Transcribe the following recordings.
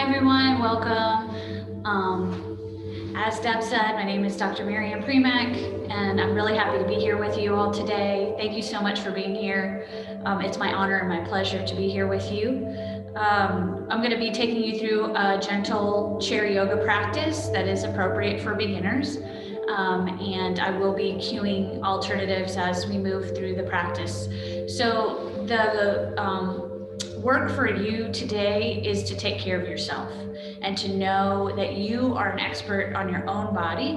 Hi everyone, welcome. As Deb said, my name is Dr. Miriam Premack, and I'm really happy to be here with you all today. Thank you so much for being here. It's my honor and my pleasure to be here with you. I'm going to be taking you through a gentle chair yoga practice that is appropriate for beginners, and I will be cueing alternatives as we move through the practice. So the work for you today is to take care of yourself and to know that you are an expert on your own body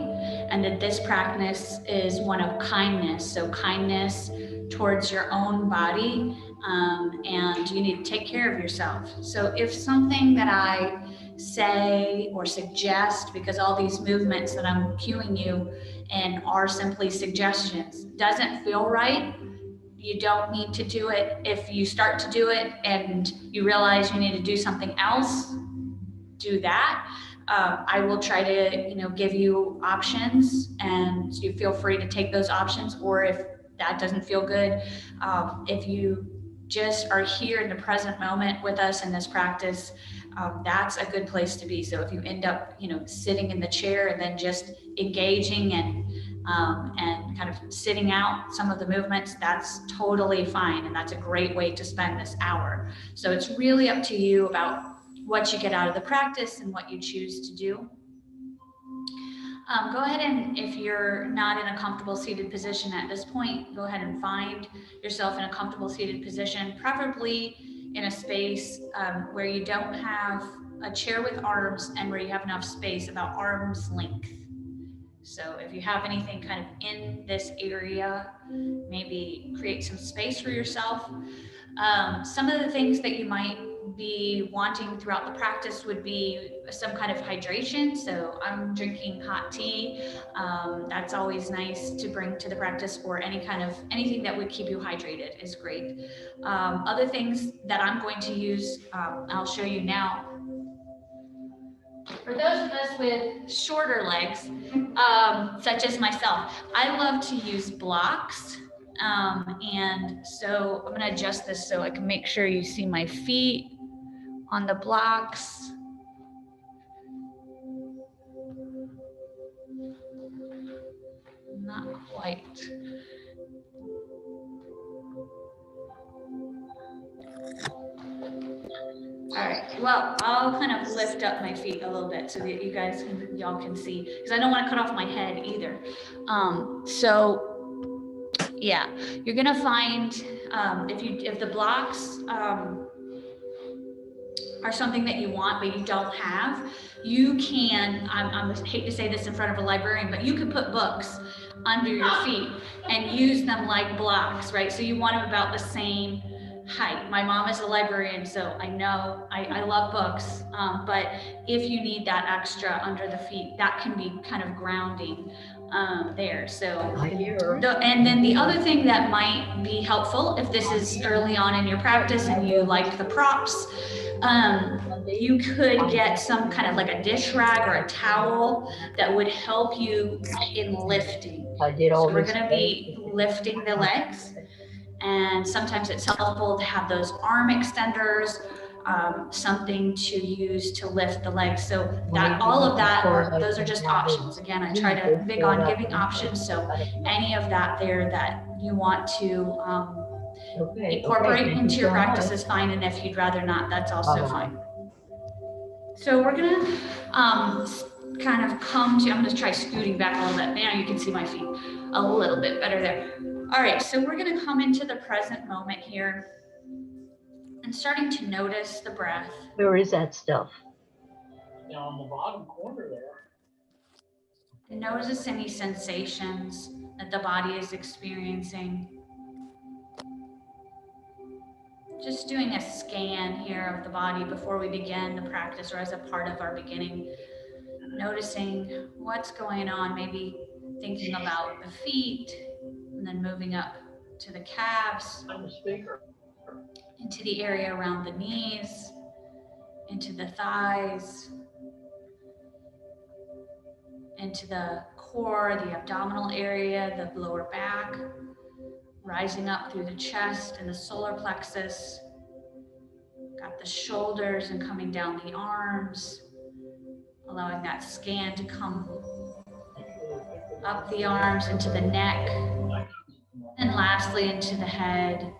and that this practice is one of kindness. So kindness towards your own body, and you need to take care of yourself. So if something that I say or suggest, because all these movements that I'm cueing you and are simply suggestions, doesn't feel right, you don't need to do it. If you start to do it and you realize you need to do something else, do that. I will try to, give you options, and you feel free to take those options. Or if that doesn't feel good, if you just are here in the present moment with us in this practice, that's a good place to be. So if you end up, sitting in the chair and then just engaging and kind of sitting out some of the movements, that's totally fine. And that's a great way to spend this hour. So it's really up to you about what you get out of the practice and what you choose to do. Go ahead and, if you're not in a comfortable seated position at this point, go ahead and find yourself in a comfortable seated position, preferably in a space where you don't have a chair with arms and where you have enough space, about arm's length. So if you have anything kind of in this area, maybe create some space for yourself. Some of the things that you might be wanting throughout the practice would be some kind of hydration. So I'm drinking hot tea. That's always nice to bring to the practice, or anything that would keep you hydrated is great. Other things that I'm going to use, I'll show you now. For those of us with shorter legs, such as myself, I love to use blocks. And so I'm going to adjust this so I can make sure you see my feet on the blocks. Not quite. All right, well, I'll kind of lift up my feet a little bit so that y'all can see, because I don't want to cut off my head either. Yeah, you're gonna find, if the blocks are something that you want but you don't have, you can, I hate to say this in front of a librarian, but you can put books under your feet and use them like blocks, right? So you want them about the same height. My mom is a librarian, so I know I love books, but if you need that extra under the feet, that can be kind of grounding there. So, and then the other thing that might be helpful, if this is early on in your practice and you like the props, you could get some kind of like a dish rag or a towel that would help you in lifting. So we're going to be lifting the legs, and sometimes it's helpful to have those arm extenders, something to use to lift the legs. So that those are just options. Again, I try to big on giving options. So any of that there that you want to incorporate into your practice is fine, and if you'd rather not, that's also fine. So we're gonna kind of come to, I'm gonna try scooting back a little bit. Now you can see my feet a little bit better there. All right, so we're gonna come into the present moment here and starting to notice the breath. Where is that stuff? Down on the bottom corner there. And notice any sensations that the body is experiencing. Just doing a scan here of the body before we begin the practice, or as a part of our beginning. Noticing what's going on, maybe thinking about the feet, and then moving up to the calves, into the area around the knees, into the thighs, into the core, the abdominal area, the lower back, rising up through the chest and the solar plexus, Got the shoulders and coming down the arms, allowing that scan to come up the arms into the neck, and lastly into the head.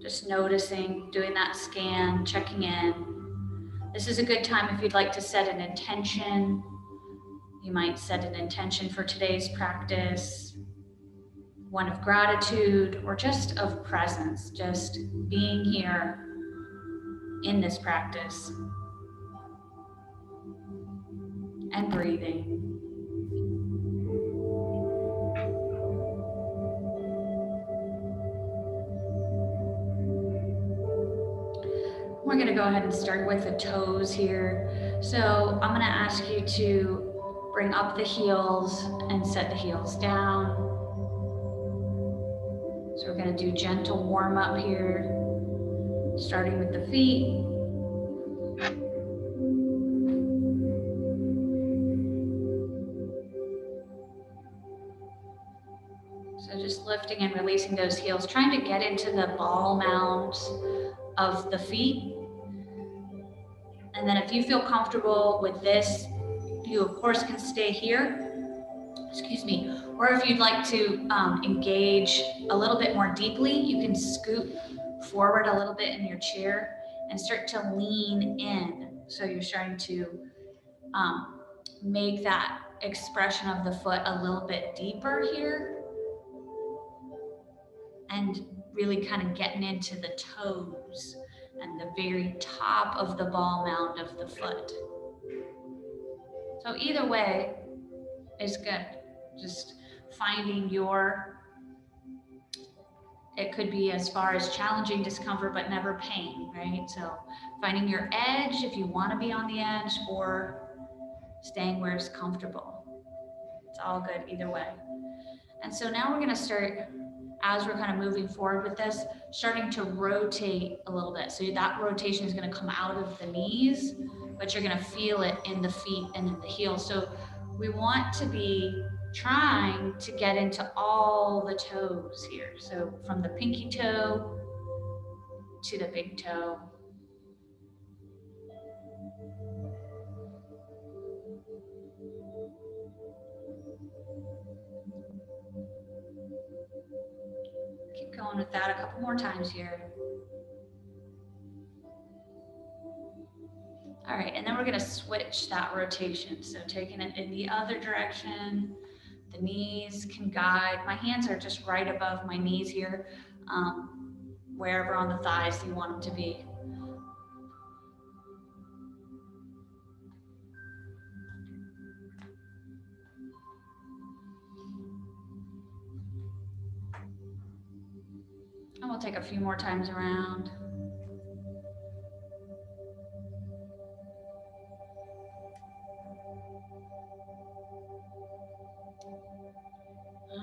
Just noticing, doing that scan, checking in. This is a good time if you'd like to set an intention. You might set an intention for today's practice, one of gratitude or just of presence, just being here in this practice and breathing. We're going to go ahead and start with the toes here. So I'm going to ask you to bring up the heels and set the heels down. So we're going to do gentle warm up here, starting with the feet. So just lifting and releasing those heels, trying to get into the ball mounds of the feet. And then if you feel comfortable with this, you of course can stay here, or if you'd like to engage a little bit more deeply, you can scoot forward a little bit in your chair and start to lean in. So you're starting to make that expression of the foot a little bit deeper here and really kind of getting into the toes and the very top of the ball mound of the foot. So either way is good. Just finding it could be as far as challenging discomfort, but never pain, right? So finding your edge if you want to be on the edge, or staying where it's comfortable. It's all good either way. And so now we're going to start, as we're kind of moving forward with this, starting to rotate a little bit. So that rotation is going to come out of the knees, but you're going to feel it in the feet and in the heels. So we want to be trying to get into all the toes here. So from the pinky toe to the big toe. Keep going with that a couple more times here. All right, and then we're gonna switch that rotation. So taking it in the other direction, the knees can guide. My hands are just right above my knees here, wherever on the thighs you want them to be. And we'll take a few more times around.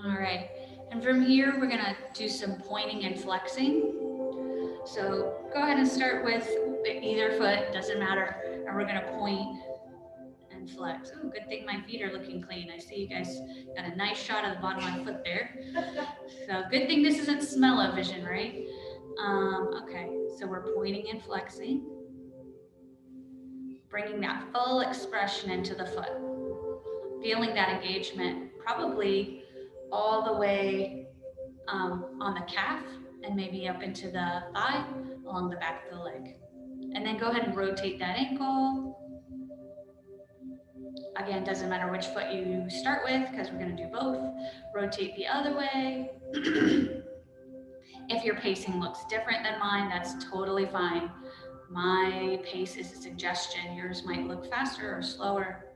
All right, and from here, we're gonna do some pointing and flexing. So go ahead and start with either foot, doesn't matter. And we're gonna point and flex. Oh, good thing my feet are looking clean. I see you guys got a nice shot of the bottom of my foot there. So good thing this isn't smell-o-vision, right? Okay, so we're pointing and flexing. Bringing that full expression into the foot. Feeling that engagement probably all the way on the calf and maybe up into the thigh along the back of the leg. And then go ahead and rotate that ankle. Again, doesn't matter which foot you start with because we're going to do both. Rotate the other way. If your pacing looks different than mine, that's totally fine. My pace is a suggestion. Yours might look faster or slower.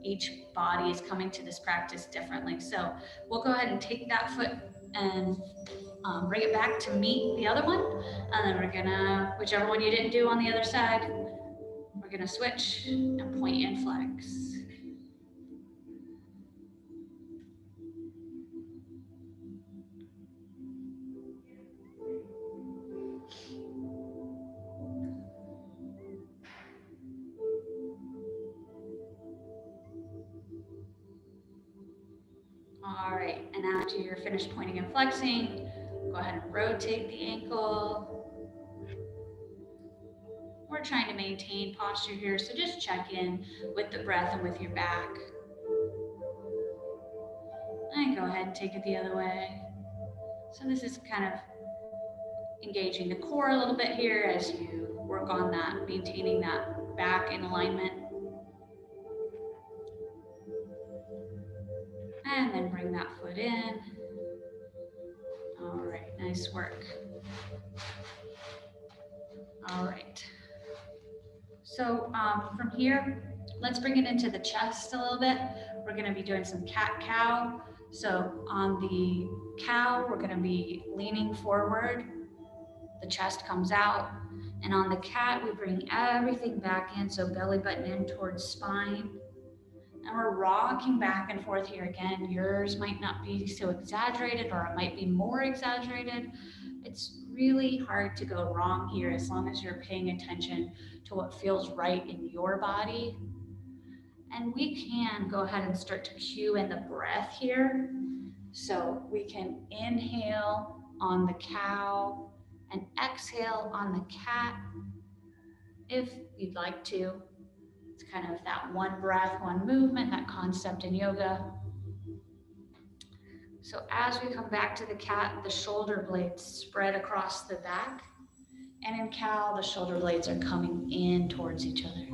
Each body is coming to this practice differently. So we'll go ahead and take that foot and bring it back to meet the other one. And then we're gonna, whichever one you didn't do on the other side, we're gonna switch and point and flex. All right, and after you're finished pointing and flexing, go Go ahead and rotate the ankle. We're trying to maintain posture here, so just check in with the breath and with your back. And go ahead and take it the other way. So this is kind of engaging the core a little bit here as you work on that, maintaining that back in alignment. And then bring that foot in. All right, nice work. All right. So from here, let's bring it into the chest a little bit. We're going to be doing some cat-cow. So on the cow, we're going to be leaning forward. The chest comes out. And on the cat, we bring everything back in, so belly button in towards spine. And we're rocking back and forth here again. Yours might not be so exaggerated, or it might be more exaggerated. It's really hard to go wrong here as long as you're paying attention to what feels right in your body. And we can go ahead and start to cue in the breath here. So we can inhale on the cow and exhale on the cat if you'd like to. It's kind of that one breath, one movement, that concept in yoga. So as we come back to the cat, the shoulder blades spread across the back. And in cow, the shoulder blades are coming in towards each other.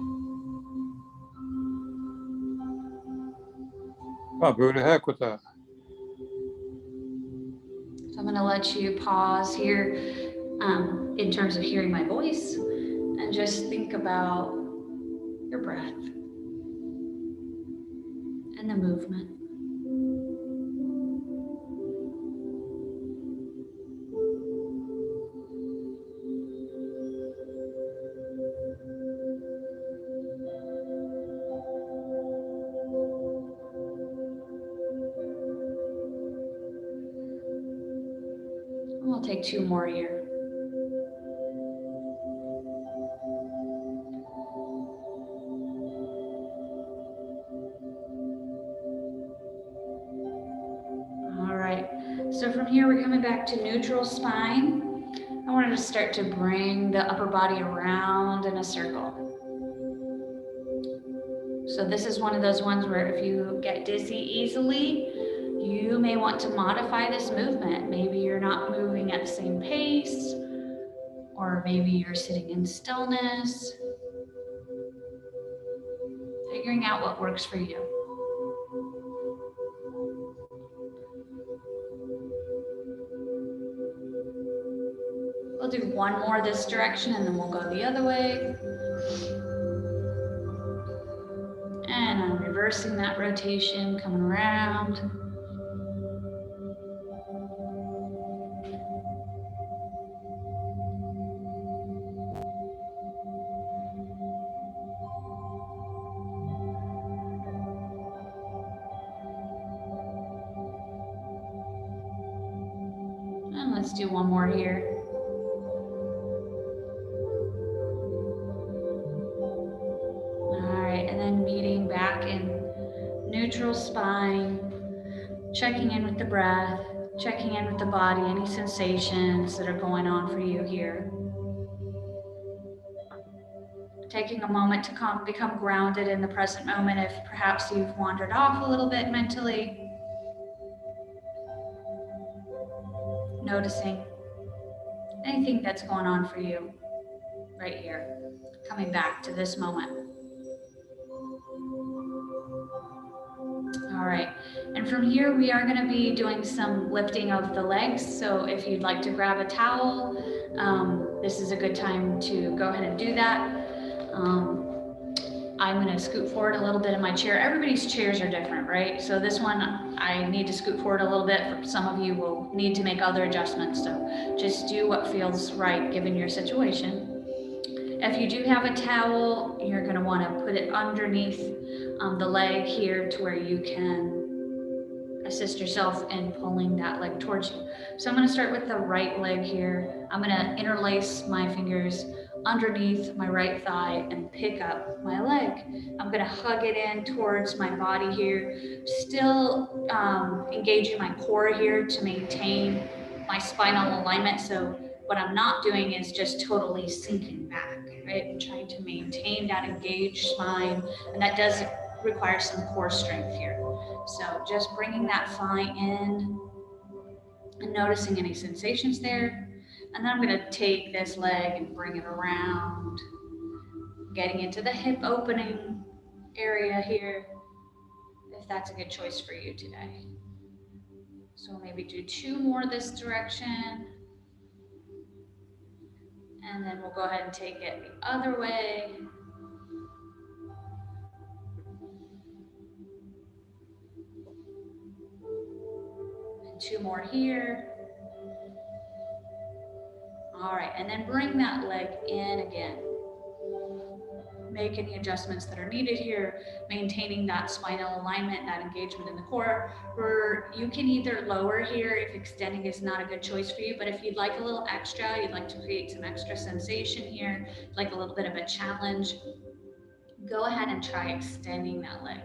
I'll go to heck with that. So I'm going to let you pause here in terms of hearing my voice and just think about your breath and the movement. We'll take 2 more here. All right, so from here we're coming back to neutral spine. I wanted to start to bring the upper body around in a circle. So this is one of those ones where if you get dizzy easily, you may want to modify this movement. Maybe you're not moving at the same pace, or maybe you're sitting in stillness. Figuring out what works for you. We'll do one more this direction and then we'll go the other way. And I'm reversing that rotation, coming around. And let's do one more here. All right, and then meeting back in neutral spine, checking in with the breath, checking in with the body, any sensations that are going on for you here. Taking a moment to become grounded in the present moment if perhaps you've wandered off a little bit mentally. Noticing anything that's going on for you right here. Coming back to this moment. All right, and from here we are going to be doing some lifting of the legs. So if you'd like to grab a towel, this is a good time to go ahead and do that. I'm going to scoot forward a little bit in my chair. Everybody's chairs are different, right? So this one, I need to scoot forward a little bit. Some of you will need to make other adjustments. So just do what feels right given your situation. If you do have a towel, you're going to want to put it underneath the leg here to where you can assist yourself in pulling that leg towards you. So I'm going to start with the right leg here. I'm going to interlace my fingers underneath my right thigh and pick up my leg. I'm going to hug it in towards my body here, still engaging my core here to maintain my spinal alignment. So what I'm not doing is just totally sinking back, right? I'm trying to maintain that engaged spine, and that does require some core strength here. So just bringing that thigh in and noticing any sensations there. And then I'm going to take this leg and bring it around, getting into the hip opening area here, if that's a good choice for you today. So maybe do 2 more this direction. And then we'll go ahead and take it the other way. And 2 more here. All right, and then bring that leg in again. Make any adjustments that are needed here, maintaining that spinal alignment, that engagement in the core. Or you can either lower here if extending is not a good choice for you, but if you'd like a little extra, you'd like to create some extra sensation here, like a little bit of a challenge, go ahead and try extending that leg,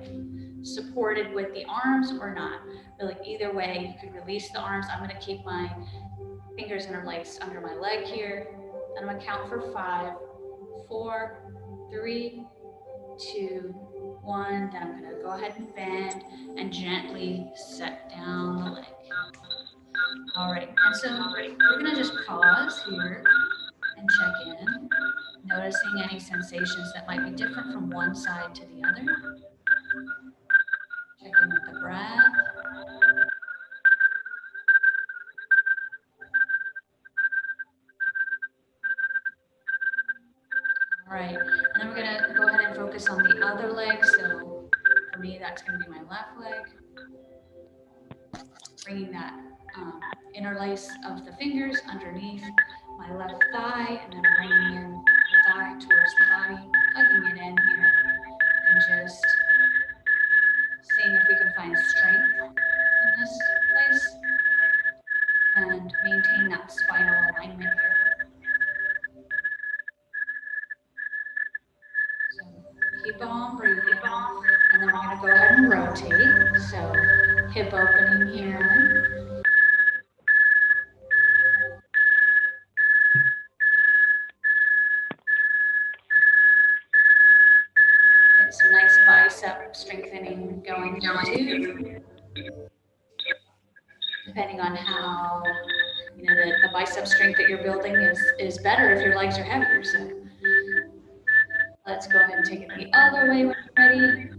supported with the arms or not. Really, either way, you could release the arms. I'm going to keep my fingers interlaced under my leg here, and I'm going to count for 5, 4, 3, 2, 1. Then I'm going to go ahead and bend and gently set down the leg. All right, and so we're going to just pause here and check in, noticing any sensations that might be different from one side to the other. Check in with the breath. All right, and then we're gonna go ahead and focus on the other leg. So for me, that's gonna be my left leg. Bringing that interlace of the fingers underneath my left thigh, and then bringing in the thigh towards the body, hugging it in here, and just seeing if we can find strength in this place and maintain that spinal alignment here. So keep on breathing, and then we're going to go ahead and rotate. So hip opening here. Get some nice bicep strengthening going here too. Depending on how, the bicep strength that you're building is better if your legs are heavier. So let's go ahead and take it the other way when you're ready.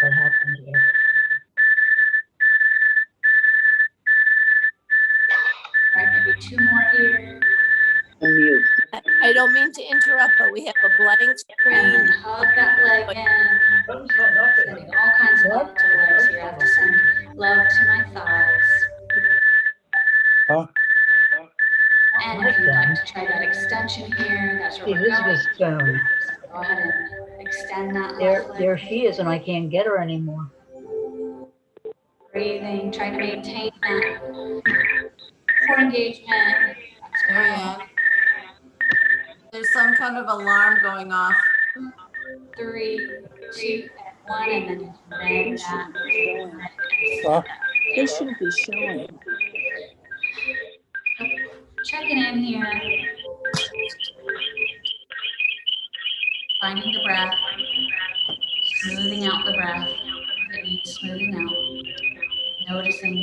What happened here? All right, maybe 2 more here. Mute. I don't mean to interrupt, but we have a blank And then screen. hug that leg in. Something's not nothing. Sending all kinds of love to the legs here. I have to send love to my thighs. Huh? And if you'd like to try that extension here, that's where we're going. Elizabeth's phone. So go ahead and extend that There, left there leg. she is, and I can't get her anymore. Breathing, trying to maintain that core engagement. Marianne, there's some kind of alarm going off. 3, 2, and 1, and then bend that. Huh? They shouldn't be showing. Checking in here. Finding the breath. Smoothing out the breath. If it needs smoothing out. Noticing.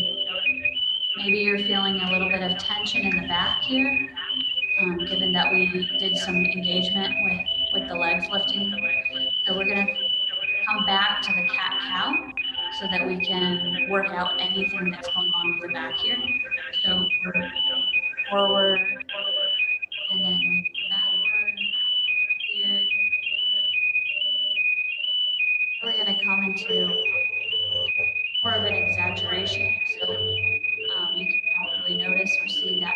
Maybe you're feeling a little bit of tension in the back here, given that we did some engagement with the legs lifting. So we're going to come back to the cat-cow so that we can work out anything that's going on with the back here. So we're forward and then backward here. We're going to come into more of an exaggeration. So you can probably notice or see that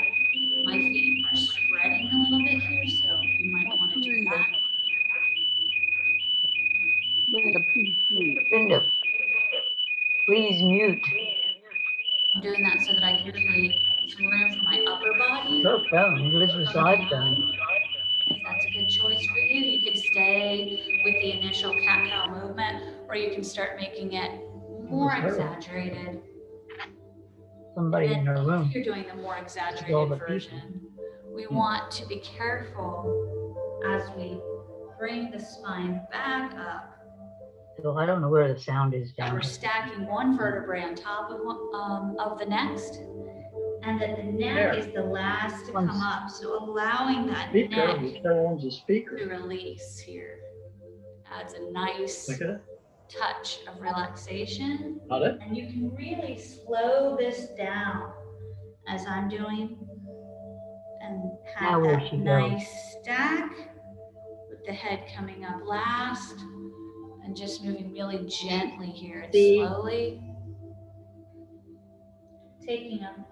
my feet are spreading a little bit here. So you might want to do that. Linda, please mute. Linda, please mute. I'm doing that so that I can create some room for my upper body. Her phone, Elizabeth's iPhone. If that's a good choice for you. you. You could stay with the initial cat-cow movement, or you can start making it more was her. exaggerated. Somebody in her And room. if you're doing the more all exaggerated the version, we want to be careful as we bring the spine back up. So I don't know where the sound is That down. we're stacking one vertebrae on top of the next, and that the neck There. is the last to One's come up. So allowing that Speaker, neck whichever one's a speaker. to release here adds a nice Look at it. touch of relaxation. Got it? And you can really slow this down as I'm doing, and Now have where that she goes. nice stack with the head coming up last, and just moving really gently here and See? slowly. Taking a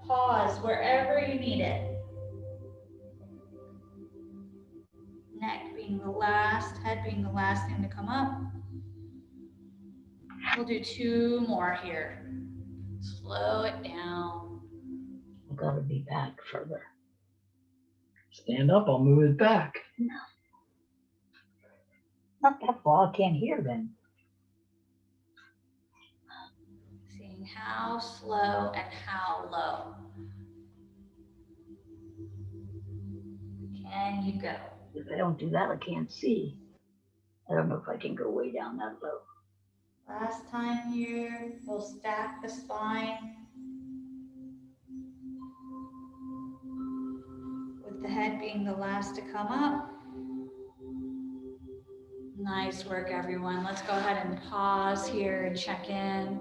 pause wherever you need it. Neck being the last, head being the last thing to come up. We'll do 2 more here. Slow it down. I've got to be back further. Stand up, I'll move it back. Not that far. I can't hear then. Seeing how slow and how low can you go. If I don't do that, I can't see. I don't know if I can go way down that low. Last time here, we'll stack the spine with the head being the last to come up. Nice work, everyone. Let's go ahead and pause here and check in.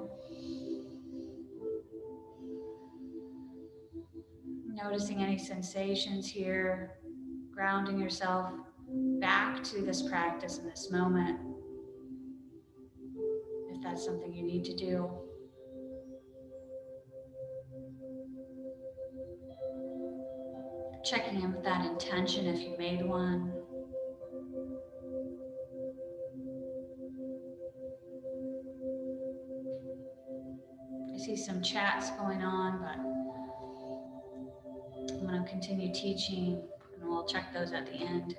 Noticing any sensations here, grounding yourself back to this practice in this moment, if that's something you need to do. Checking in with that intention if you made one. I see some chats going on, but I'm going to continue teaching, and we'll check those at the end.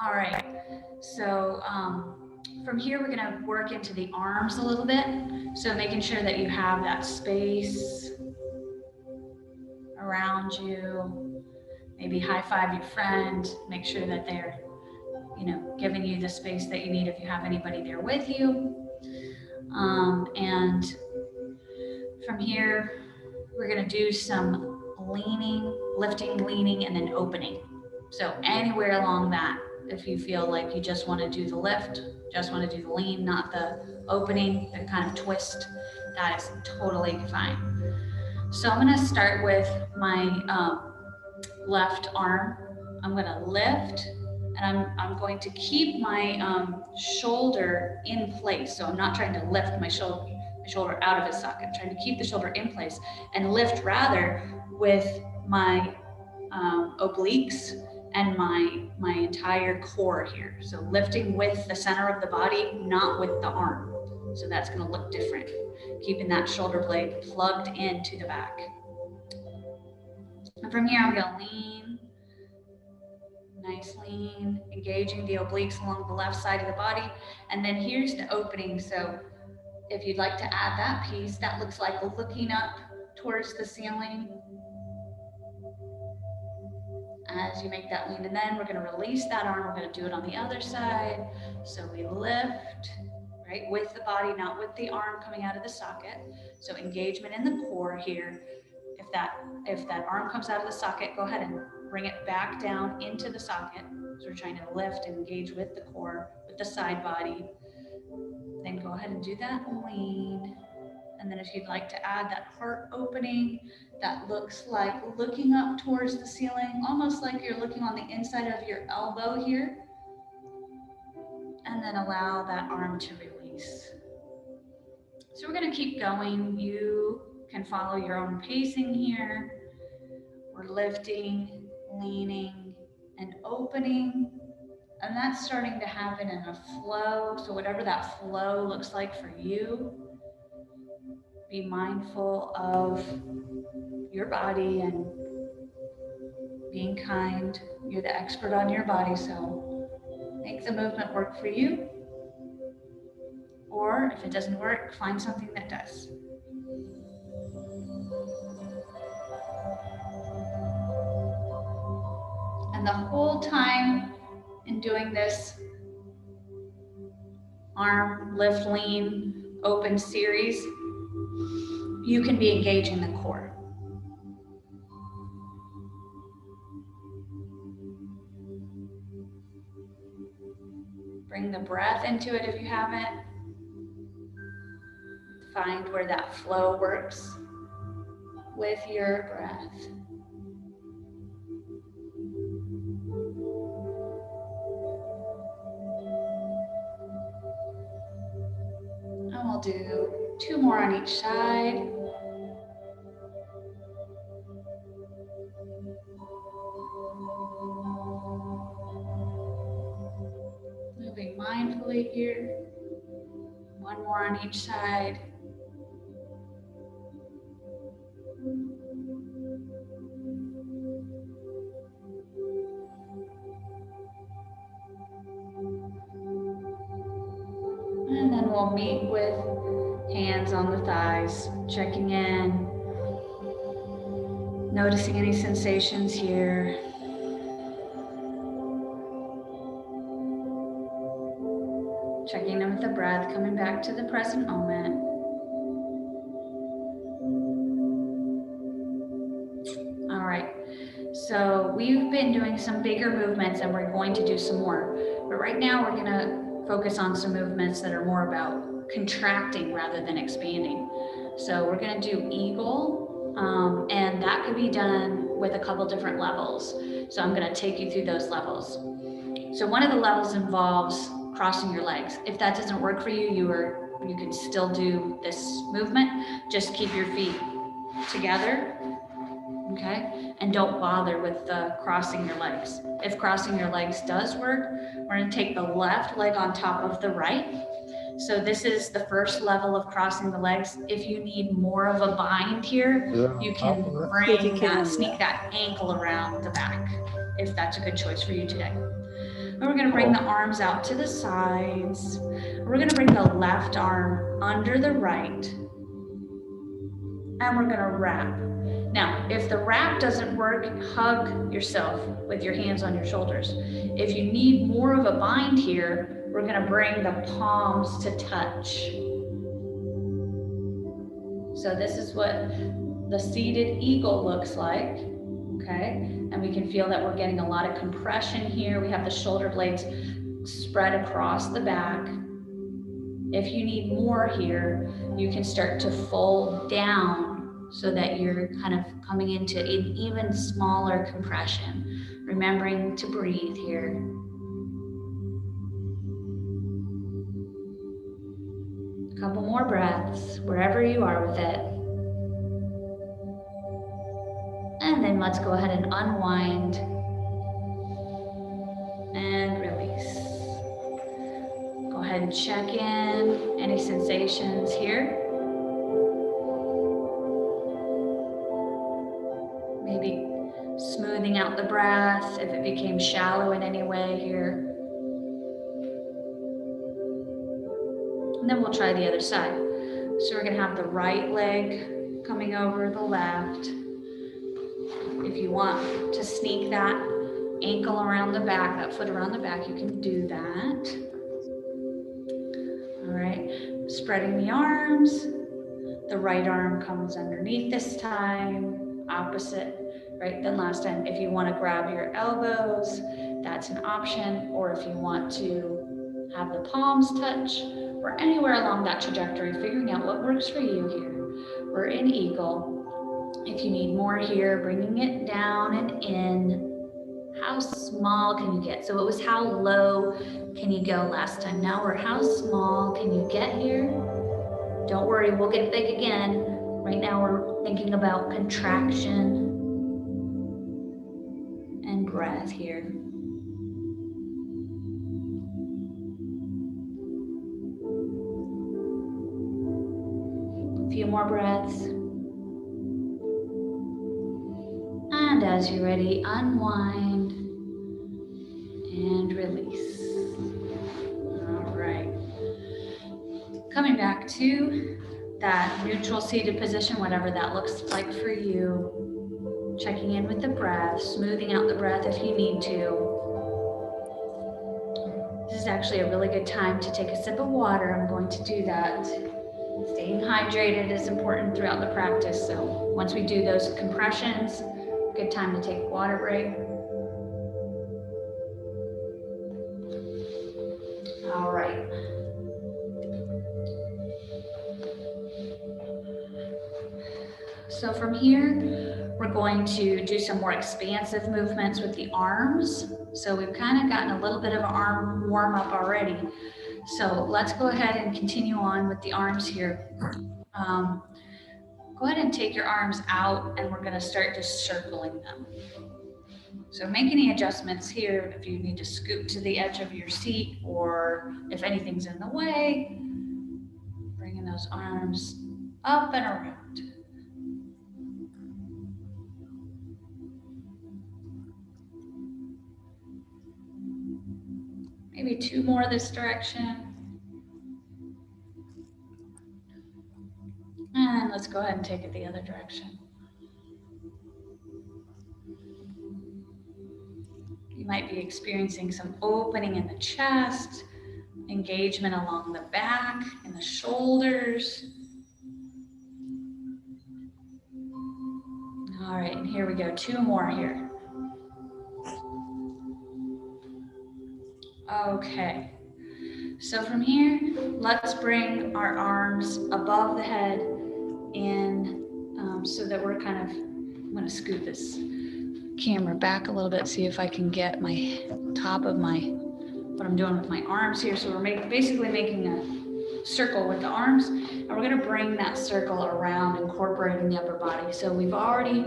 All right, so from here we're going to work into the arms a little bit. So making sure that you have that space around you. Maybe high five your friend. Make sure that they're, giving you the space that you need if you have anybody there with you. And from here, we're going to do some leaning, lifting, leaning, and then opening. So anywhere along that, if you feel like you just want to do the lift, just want to do the lean, not the opening, the kind of twist, that is totally fine. So I'm going to start with my left arm. I'm going to lift, and I'm going to keep my shoulder in place. So I'm not trying to lift my shoulder out of its socket. I'm trying to keep the shoulder in place and lift rather with my obliques and my entire core here. So lifting with the center of the body, not with the arm. So that's going to look different. Keeping that shoulder blade plugged into the back. And from here, I'm going to lean. Nice lean, engaging the obliques along the left side of the body. And then here's the opening. So if you'd like to add that piece, that looks like looking up towards the ceiling as you make that lean. And then we're going to release that arm. We're going to do it on the other side. So we lift, right, with the body, not with the arm coming out of the socket. So engagement in the core here. If that arm comes out of the socket, go ahead and bring it back down into the socket. So we're trying to lift and engage with the core, with the side body. Then go ahead and do that lean. And then if you'd like to add that heart opening, that looks like looking up towards the ceiling, almost like you're looking on the inside of your elbow here. And then allow that arm to release. So we're going to keep going. You can follow your own pacing here. We're lifting, leaning, and opening. And that's starting to happen in a flow. So whatever that flow looks like for you, be mindful of your body and being kind. You're the expert on your body, so make the movement work for you. Or if it doesn't work, find something that does. And the whole time in doing this arm lift, lean, open series, you can be engaging the core. Bring the breath into it if you haven't. Find where that flow works with your breath. And we'll do 2 more on each side. Moving mindfully here. 1 more on each side. And then we'll meet with hands on the thighs, checking in, noticing any sensations here. Checking in with the breath, coming back to the present moment. All right, so we've been doing some bigger movements and we're going to do some more. But right now we're gonna focus on some movements that are more about contracting rather than expanding. So we're gonna do eagle, and that could be done with a couple different levels. So I'm gonna take you through those levels. So one of the levels involves crossing your legs. If that doesn't work for you, you can still do this movement. Just keep your feet together, okay? And don't bother with the crossing your legs. If crossing your legs does work, we're gonna take the left leg on top of the right. So this is the first level of crossing the legs. If you need more of a bind here, you can bring that, sneak that ankle around the back, if that's a good choice for you today. And we're gonna bring the arms out to the sides. We're gonna bring the left arm under the right, and we're gonna wrap. Now, if the wrap doesn't work, hug yourself with your hands on your shoulders. If you need more of a bind here, we're gonna bring the palms to touch. So this is what the seated eagle looks like, okay? And we can feel that we're getting a lot of compression here. We have the shoulder blades spread across the back. If you need more here, you can start to fold down so that you're kind of coming into an even smaller compression, remembering to breathe here. A couple more breaths, wherever you are with it. And then let's go ahead and unwind and release. Go ahead and check in, any sensations here. Maybe smoothing out the breath if it became shallow in any way here. And then we'll try the other side. So we're gonna have the right leg coming over the left. If you want to sneak that ankle around the back, that foot around the back, you can do that. All right, spreading the arms. The right arm comes underneath this time, opposite, right, than last time. If you want to grab your elbows, that's an option. Or if you want to have the palms touch, or anywhere along that trajectory, figuring out what works for you here. We're in eagle. If you need more here, bringing it down and in. How small can you get? So it was how low can you go last time. Now we're how small can you get here? Don't worry, we'll get big again. Right now we're thinking about contraction and breath here. A few more breaths. And as you're ready, unwind and release. All right. Coming back to that neutral seated position, whatever that looks like for you. Checking in with the breath, smoothing out the breath if you need to. This is actually a really good time to take a sip of water. I'm going to do that. Staying hydrated is important throughout the practice. So once we do those compressions, good time to take a water break. All right. So from here, we're going to do some more expansive movements with the arms. So we've kind of gotten a little bit of an arm warm up already. So let's go ahead and continue on with the arms here. Go ahead and take your arms out and we're going to start just circling them. So make any adjustments here if you need to scoot to the edge of your seat or if anything's in the way, bringing those arms up and around. Maybe two more this direction. And let's go ahead and take it the other direction. You might be experiencing some opening in the chest, engagement along the back and the shoulders. All right, and here we go, two more here. Okay, so from here, let's bring our arms above the head in so that we're kind of, I'm gonna scoot this camera back a little bit, see if I can get my top of what I'm doing with my arms here. So we're basically making a circle with the arms, and we're gonna bring that circle around, incorporating the upper body. So we've already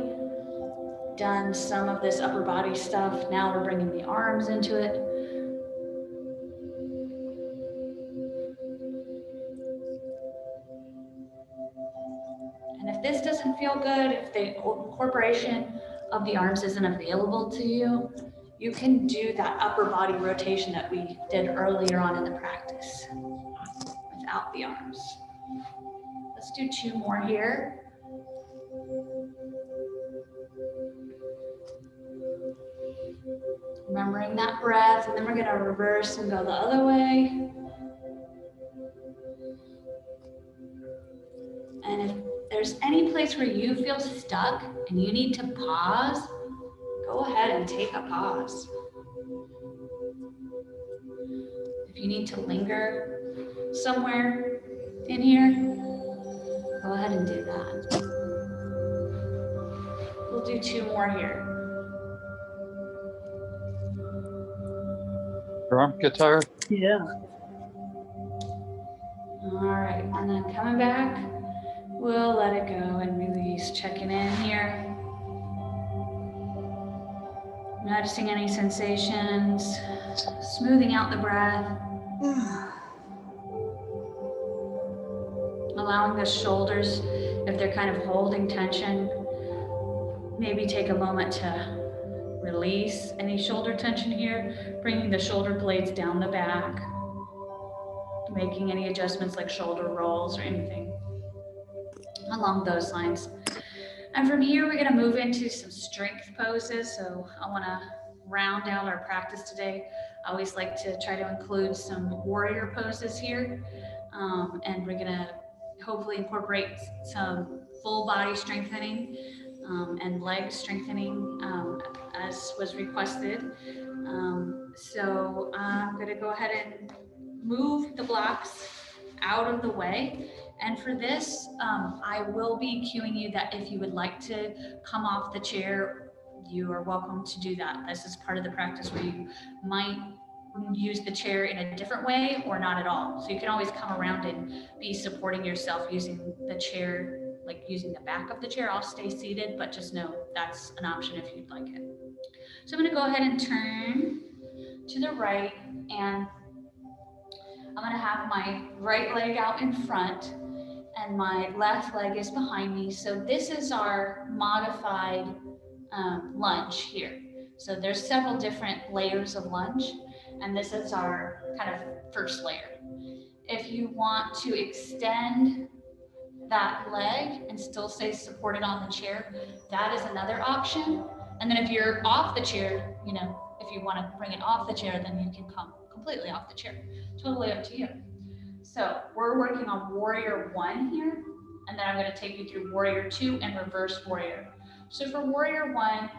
done some of this upper body stuff. Now we're bringing the arms into it. And if this doesn't feel good, if the incorporation of the arms isn't available to you, you can do that upper body rotation that we did earlier on in the practice without the arms. Let's do two more here. Remembering that breath, and then we're gonna reverse and go the other way. And if there's any place where you feel stuck and you need to pause, go ahead and take a pause. If you need to linger somewhere in here, go ahead and do that. We'll do two more here. Your arm get tired? Yeah. All right, and then coming back, we'll let it go and release, checking in here. Noticing any sensations, smoothing out the breath. Allowing the shoulders, if they're kind of holding tension, maybe take a moment to release any shoulder tension here, bringing the shoulder blades down the back, making any adjustments like shoulder rolls or anything along those lines. And from here, we're gonna move into some strength poses. So I wanna round out our practice today. I always like to try to include some warrior poses here. And we're gonna hopefully incorporate some full body strengthening and leg strengthening as was requested. So I'm gonna go ahead and move the blocks out of the way. And for this, I will be cueing you that if you would like to come off the chair, you are welcome to do that. This is part of the practice where you might use the chair in a different way or not at all. So you can always come around and be supporting yourself using the chair, like using the back of the chair. I'll stay seated, but just know that's an option if you'd like it. So I'm gonna go ahead and turn to the right, and I'm gonna have my right leg out in front and my left leg is behind me. So this is our modified lunge here. So there's several different layers of lunge, and this is our kind of first layer. If you want to extend that leg and still stay supported on the chair, that is another option. And then if you're off the chair, you know, if you want to bring it off the chair, then you can come completely off the chair. Totally up to you. So we're working on warrior 1 here, and then I'm going to take you through warrior 2 and reverse warrior. So for warrior 1,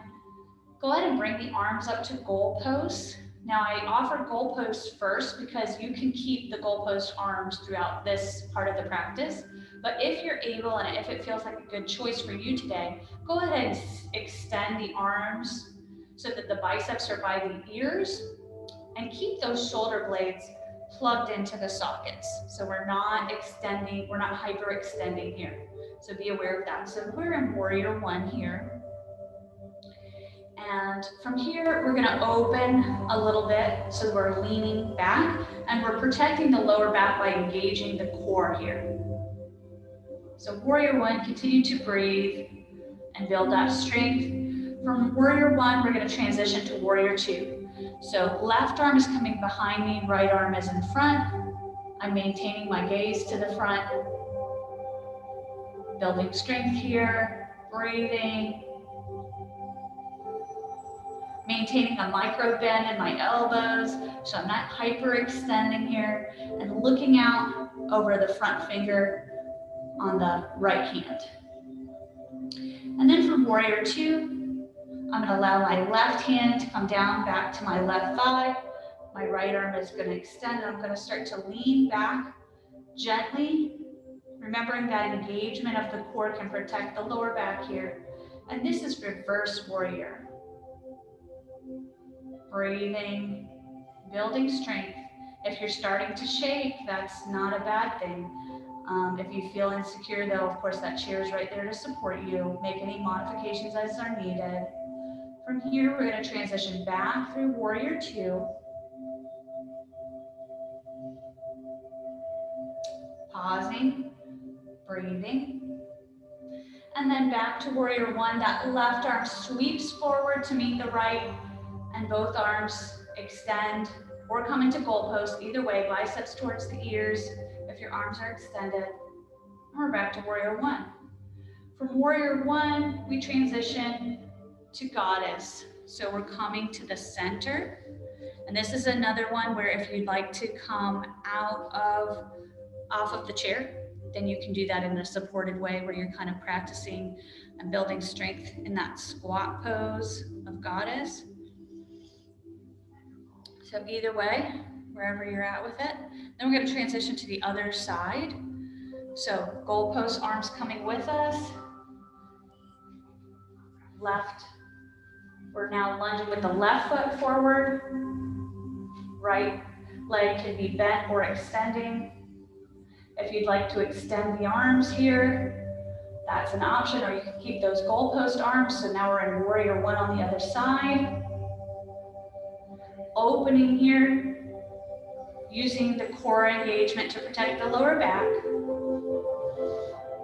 go ahead and bring the arms up to goalposts. Now I offer goalposts first because you can keep the goalpost arms throughout this part of the practice. But if you're able and if it feels like a good choice for you today, go ahead and extend the arms so that the biceps are by the ears, and keep those shoulder blades plugged into the sockets. So we're not extending, we're not hyperextending here. So be aware of that. So we're in warrior 1 here. And from here, we're gonna open a little bit. So we're leaning back and we're protecting the lower back by engaging the core here. So warrior 1, continue to breathe and build that strength. From warrior 1, we're gonna transition to warrior 2. So left arm is coming behind me, right arm is in front. I'm maintaining my gaze to the front. Building strength here, breathing. Maintaining a micro bend in my elbows, so I'm not hyperextending here, and looking out over the front finger on the right hand. And then from warrior 2, I'm going to allow my left hand to come down back to my left thigh. My right arm is going to extend, and I'm going to start to lean back gently, remembering that engagement of the core can protect the lower back here. And this is reverse warrior. Breathing, building strength. If you're starting to shake, that's not a bad thing. If you feel insecure though, of course that chair is right there to support you. Make any modifications as are needed. From here, we're going to transition back through warrior 2. Pausing, breathing. And then back to warrior 1, that left arm sweeps forward to meet the right, and both arms extend or come into goalpost. Either way, biceps towards the ears if your arms are extended. And we're back to warrior 1. From warrior 1, we transition to goddess. So we're coming to the center. And this is another one where if you'd like to come off of the chair, then you can do that in a supported way where you're kind of practicing and building strength in that squat pose of goddess. So either way, wherever you're at with it. Then we're going to transition to the other side. So goalpost arms coming with us. Left. We're now lunging with the left foot forward. Right leg can be bent or extending. If you'd like to extend the arms here, that's an option, or you can keep those goalpost arms. So now we're in warrior 1 on the other side. Opening here, using the core engagement to protect the lower back.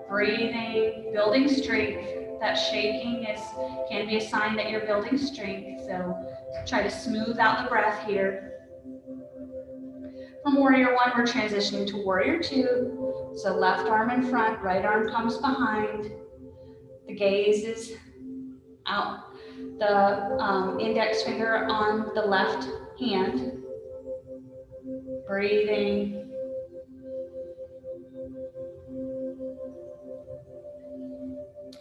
Breathing, building strength. That shaking can be a sign that you're building strength. So try to smooth out the breath here. From warrior 1, we're transitioning to warrior 2. So left arm in front, right arm comes behind. The gaze is out. The index finger on the left hand. Breathing.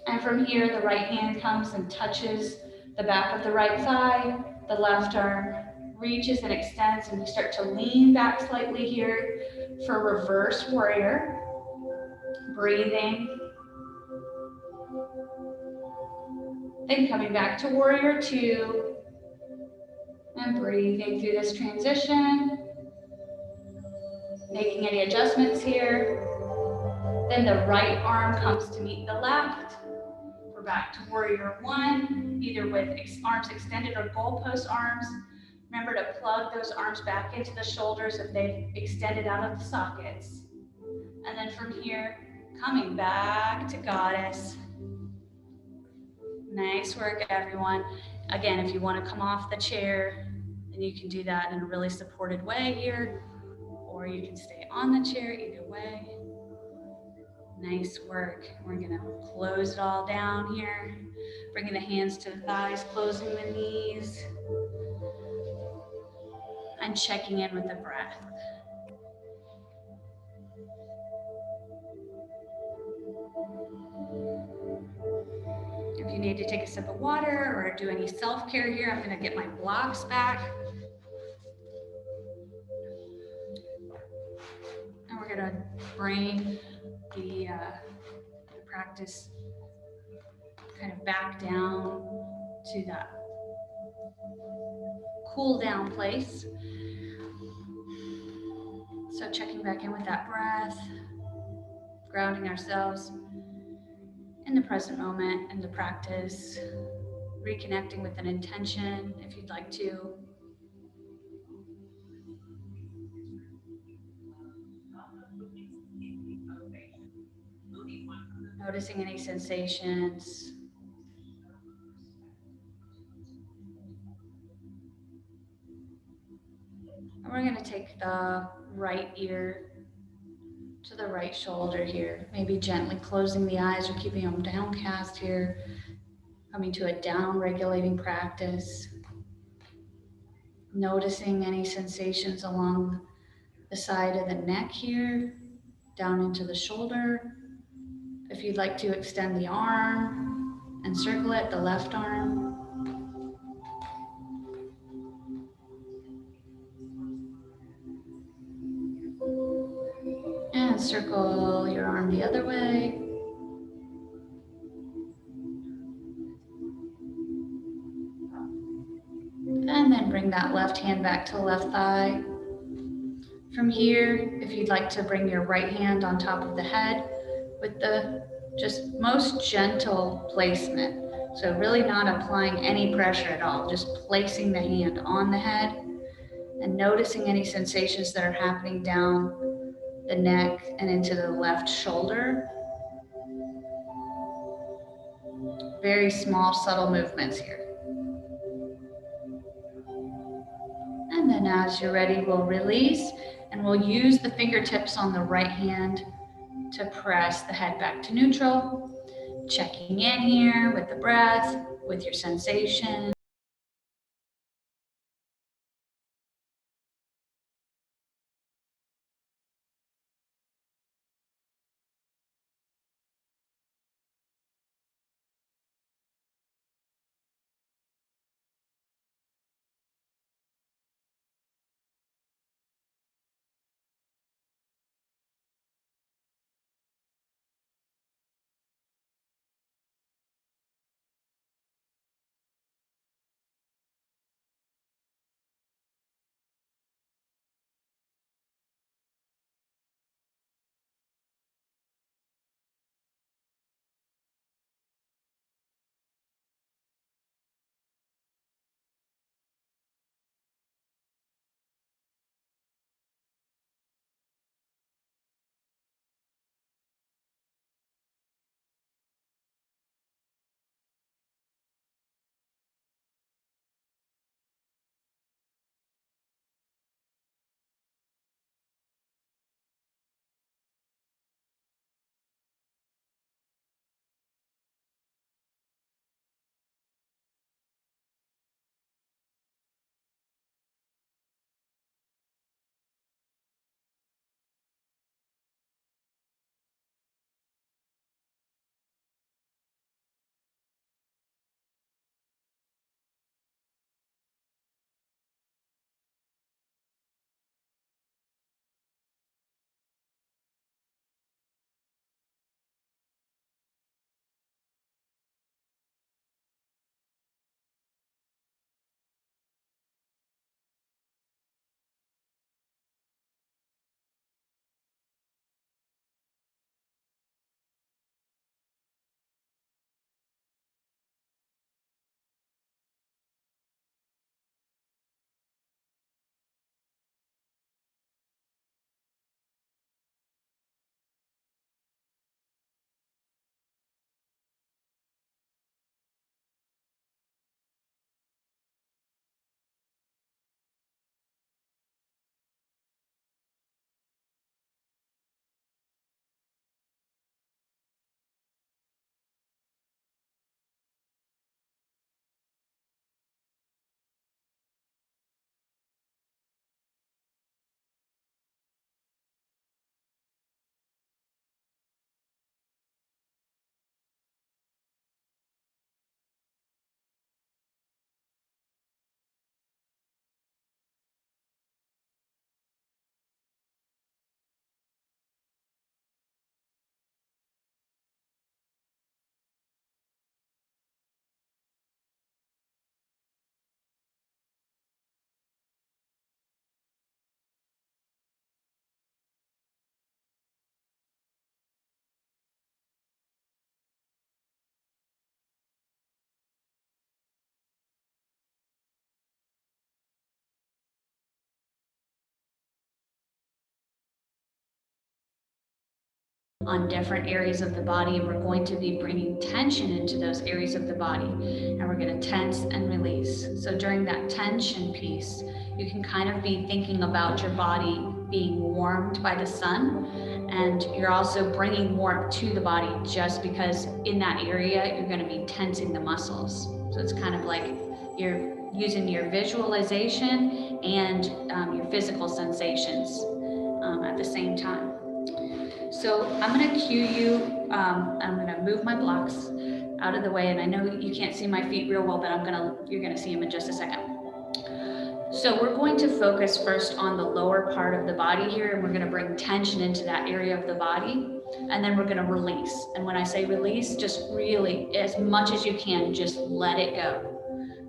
And from here, the right hand comes and touches the back of the right thigh. The left arm reaches and extends, and we start to lean back slightly here for reverse warrior. Breathing. Then coming back to warrior 2 and breathing through this transition. Making any adjustments here. Then the right arm comes to meet the left. We're back to warrior 1, either with arms extended or goalpost arms. Remember to plug those arms back into the shoulders if they've extended out of the sockets. And then from here, coming back to goddess. Nice work, everyone. Again, if you want to come off the chair, then you can do that in a really supported way here, or you can stay on the chair, either way. Nice work. We're gonna close it all down here, bringing the hands to the thighs, closing the knees, and checking in with the breath. If you need to take a sip of water or do any self-care here, I'm gonna get my blocks back. And we're gonna bring the practice kind of back down to that cool down place. So checking back in with that breath, grounding ourselves in the present moment, in the practice, reconnecting with an intention if you'd like to. Noticing any sensations. And we're going to take the right ear to the right shoulder here, maybe gently closing the eyes or keeping them downcast here, coming to a down regulating practice. Noticing any sensations along the side of the neck here, down into the shoulder. If you'd like to extend the arm and circle it, the left arm. And circle your arm the other way. And then bring that left hand back to the left thigh. From here, if you'd like to bring your right hand on top of the head with the just most gentle placement. So really not applying any pressure at all, just placing the hand on the head and noticing any sensations that are happening down the neck and into the left shoulder. Very small, subtle movements here. And then as you're ready, we'll release and we'll use the fingertips on the right hand to press the head back to neutral. Checking in here with the breath, with your sensation. on different areas of the body, and we're going to be bringing tension into those areas of the body, and we're going to tense and release. So during that tension piece, you can kind of be thinking about your body being warmed by the sun, and you're also bringing warmth to the body just because in that area you're going to be tensing the muscles. So it's kind of like you're using your visualization and your physical sensations at the same time. So I'm going to cue you. I'm going to move my blocks out of the way, and I know you can't see my feet real well, but you're going to see them in just a second. So we're going to focus first on the lower part of the body here, and we're going to bring tension into that area of the body, and then we're going to release. And when I say release, just really, as much as you can, just let it go.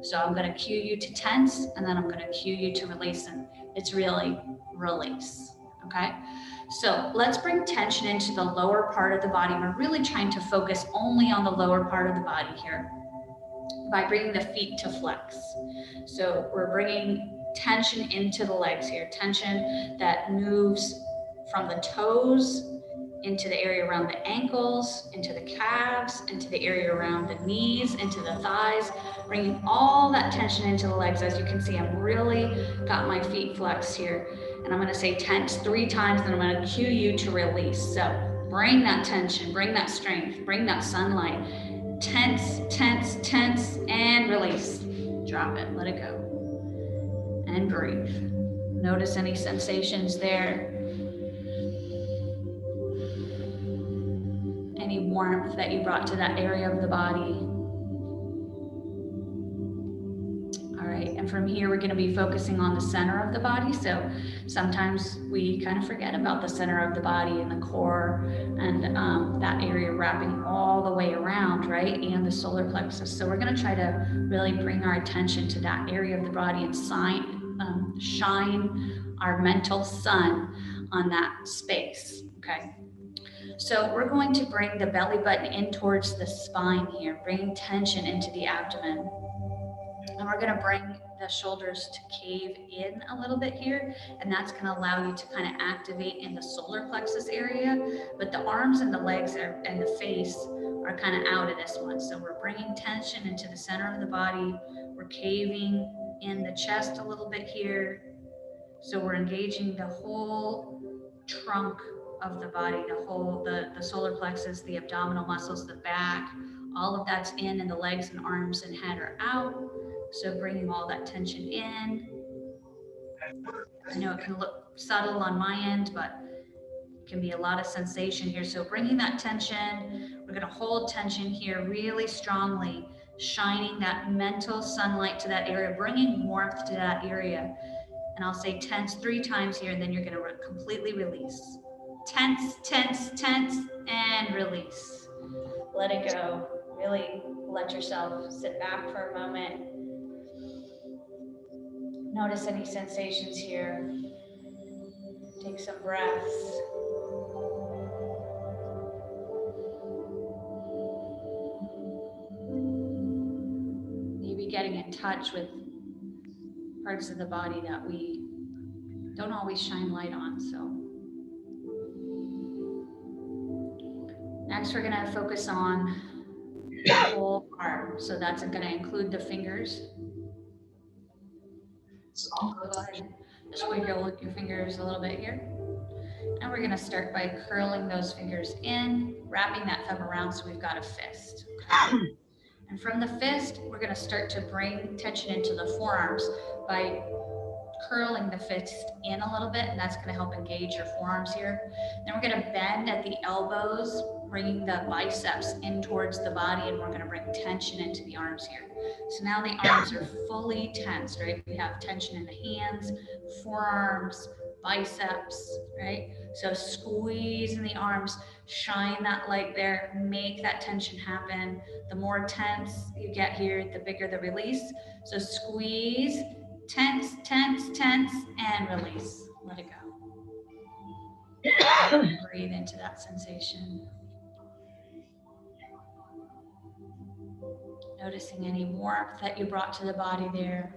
So I'm going to cue you to tense, and then I'm going to cue you to release, and it's really release, okay? So let's bring tension into the lower part of the body. We're really trying to focus only on the lower part of the body here by bringing the feet to flex. So we're bringing tension into the legs here, tension that moves from the toes into the area around the ankles, into the calves, into the area around the knees, into the thighs, bringing all that tension into the legs. As you can see, I'm really got my feet flexed here. And I'm gonna say tense 3 times, then I'm gonna cue you to release. So bring that tension, bring that strength, bring that sunlight. Tense, tense, tense, and release. Drop it, let it go. And breathe. Notice any sensations there. Any warmth that you brought to that area of the body. All right, and from here, we're gonna be focusing on the center of the body. So sometimes we kind of forget about the center of the body and the core and that area wrapping all the way around, right? And the solar plexus. So we're gonna try to really bring our attention to that area of the body and shine our mental sun on that space, okay? So we're going to bring the belly button in towards the spine here, bringing tension into the abdomen. And we're gonna bring the shoulders to cave in a little bit here, and that's gonna allow you to kind of activate in the solar plexus area, but the arms and the legs and the face are kind of out of this one. So we're bringing tension into the center of the body. We're caving in the chest a little bit here. So we're engaging the whole trunk of the body, the solar plexus, the abdominal muscles, the back, all of that's in, and the legs and arms and head are out. So bringing all that tension in. I know it can look subtle on my end, but it can be a lot of sensation here. So bringing that tension, we're gonna hold tension here really strongly, shining that mental sunlight to that area, bringing warmth to that area. And I'll say tense 3 times here, and then you're gonna completely release. Tense, tense, tense, and release. Let it go. Really let yourself sit back for a moment. Notice any sensations here. Take some breaths. Maybe getting in touch with parts of the body that we don't always shine light on. So next we're gonna focus on the whole arm. So that's gonna include the fingers. So go ahead and just wiggle your fingers a little bit here. And we're gonna start by curling those fingers in, wrapping that thumb around so we've got a fist. Okay? And from the fist, we're gonna start to bring tension into the forearms by curling the fist in a little bit, and that's gonna help engage your forearms here. Then we're gonna bend at the elbows, bringing the biceps in towards the body, and we're gonna bring tension into the arms here. So now the arms are fully tensed, right? We have tension in the hands, forearms, biceps, right? So squeeze in the arms, shine that light there, make that tension happen. The more tense you get here, the bigger the release. So squeeze, tense, tense, tense, and release. Let it go. Breathe into that sensation. Noticing any warmth that you brought to the body there.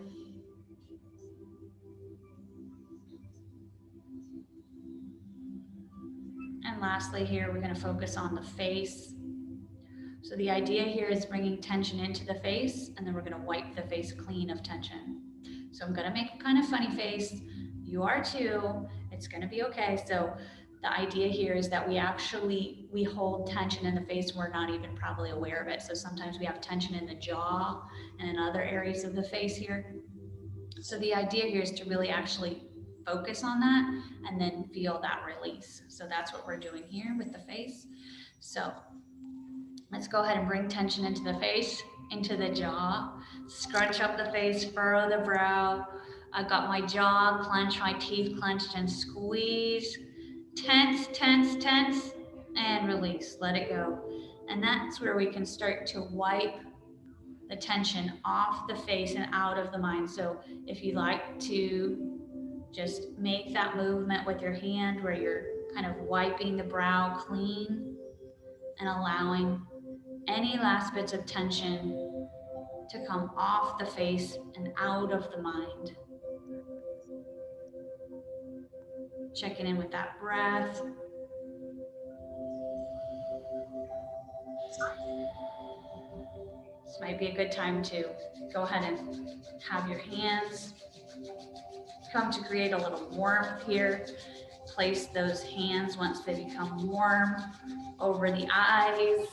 And lastly here, we're gonna focus on the face. So the idea here is bringing tension into the face, and then we're gonna wipe the face clean of tension. So I'm gonna make a kind of funny face. You are too, it's gonna be okay. So the idea here is that we hold tension in the face, we're not even probably aware of it. So sometimes we have tension in the jaw and in other areas of the face here. So the idea here is to really actually focus on that and then feel that release. So that's what we're doing here with the face. So let's go ahead and bring tension into the face, into the jaw, scrunch up the face, furrow the brow. I've got my jaw clenched, my teeth clenched, and squeeze. Tense, tense, tense, and release, let it go. And that's where we can start to wipe the tension off the face and out of the mind. So if you like to just make that movement with your hand where you're kind of wiping the brow clean and allowing any last bits of tension to come off the face and out of the mind. Checking in with that breath. This might be a good time to go ahead and have your hands come to create a little warmth here. Place those hands once they become warm over the eyes.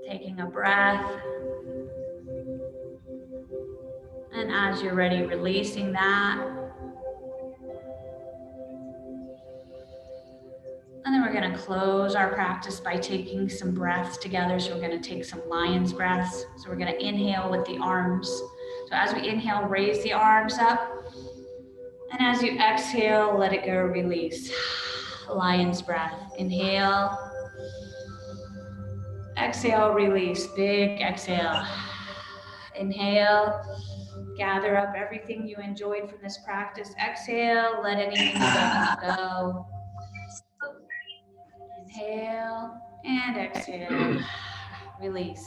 Taking a breath. And as you're ready, releasing that. And then we're going to close our practice by taking some breaths together. So we're going to take some lion's breaths. So we're going to inhale with the arms. So as we inhale, raise the arms up. And as you exhale, let it go, release. Lion's breath. Inhale. Exhale, release. Big exhale. Inhale. Gather up everything you enjoyed from this practice. Exhale. Let anything you don't go. Inhale and exhale. Release.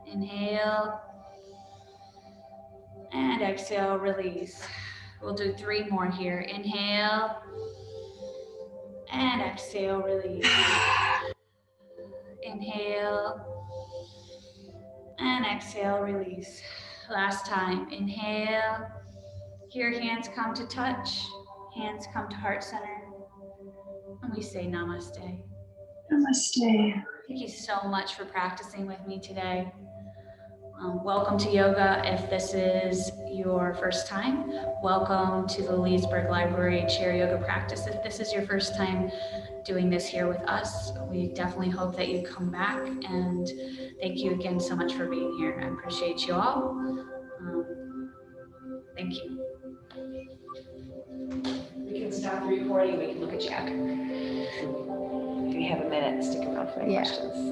Inhale and exhale, release. We'll do 3 more here. Inhale and exhale, release. Inhale and exhale, release. Last time. Inhale. Here, hands come to touch. Hands come to heart center. And we say namaste. Namaste. Thank you so much for practicing with me today. Welcome to yoga if this is your first time. Welcome to the Leesburg Library Chair Yoga practice if this is your first time doing this here with us. We definitely hope that you come back, and thank you again so much for being here. I appreciate you all. Thank you. We can stop the recording, we can look at Jack. If you have a minute, stick around for any questions.